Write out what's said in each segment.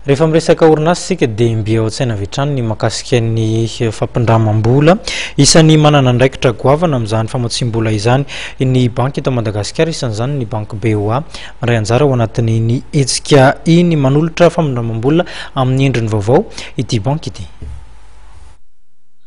Rehefa miresaka orinasa sika dia mby ao an-tsaina avy hatrany ny mahakasika ny fampindramam-bola isan'ny manana andraikitra goavana amin'izany famonjim-bola izany ny banky eto Madagasikara isan'izany ny banky BOA maray anjara ao anatin'ny ny hetsika iny manolotra fampindramam-bola amin'ny endriny vaovao ity banky ity.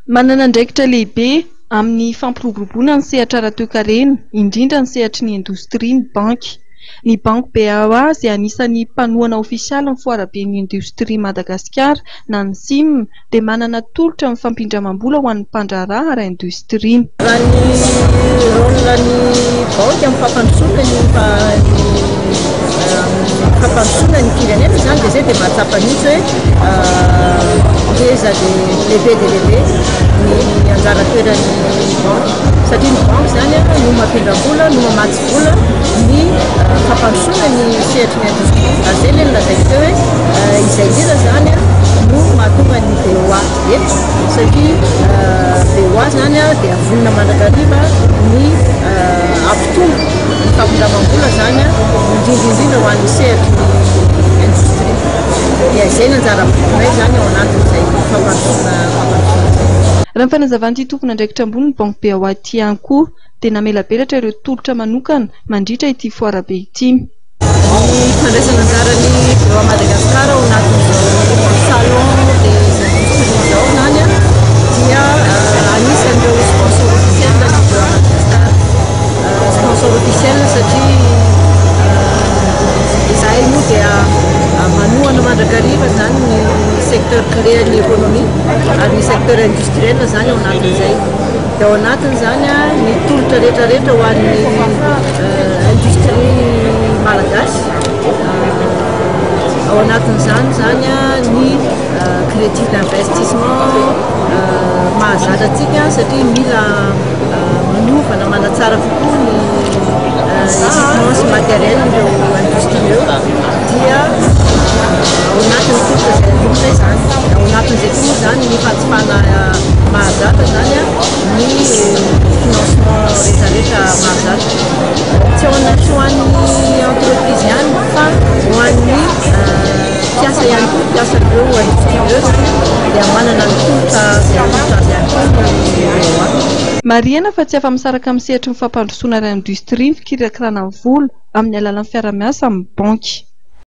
Manana andraikitra lehibe amin'ny fampiroboroboana ny sehatra ara-toe-karena indrindra ny sehatry ny indostria ny banky. Ny banky BOA izay anisan'ny mpanohana ofisialy ny foaraben'ny indostria Madagasikara na ny SIM dia manana tolotra amin'ny fampindramam-bola ho an'ny mpandraharaha ara-indostria. Raha ny rôle ny banky amin'ny fampandrosoana ny firenena zany dia izay dia mahatsapa mihitsy hoe ngeza dia lehibe dia lehibe ny anjara toeran'ny banky satria ny banky zany no mampindram-bola no mamatsy vola ny fampandrosoana ny sehatry ny indostria. Ary izay ilay nolazaiko teo hoe izay indrindra zany no mahatonga ny BOA eto satria BOA zany dia avonina mandrakariva ny ampitombo ny fampindramam-bola zany indrindrindrindra ho an'ny sehatry ny indostria. Dia izay no anjara votonay zany ao anatin'izay fampandrosoana. Raha ny fanazavan'ity tompona andraikitra ambony ny banky BOA ity ihany koa dia namelabelatra ireo tolotra manokana mandritra ity foarabe ity. Ny fandraisana anjarany BOA Madagasikara ao anatin'izao salon des industries izao zany dia anisan'ireo sponsor officiel ny BOA Madagasikara. Sponsor officiel satria izahay moa dia manohana mandrakariva zany ny secteur clé ny économie ary ny secteur industriel zany ao anatin'izay. Dia ao anatiny zany ny tolotra rehetrarehetra ho an'ny industrie malagasy. Ao anatin'izany zany ny crédit d'investissement mahazatra antsika satria mila manovana manatsara kokoa ny équipements matériel ireo industrie ireo dia ao anatin'ny tolotra izay tolotra izany. Ao anatin'izay koa zany ny fatsipana mahazatra zany ny financement rehetrarehetra mahazatra tsy ao anaty ho an'ny entreprise ihany fa ho an'ny mpiasa ihany koa mpiasan'ireo industrie ireo dia manana ny tolotra azy ihany koa ny BOA. Marihana fa tsy afa-misaraka amin'ny sehatry ny fampandrosoana ara-indostria ny fikirakirana vola amin'ny alalan'ny fiara-miasa amin'ny banky.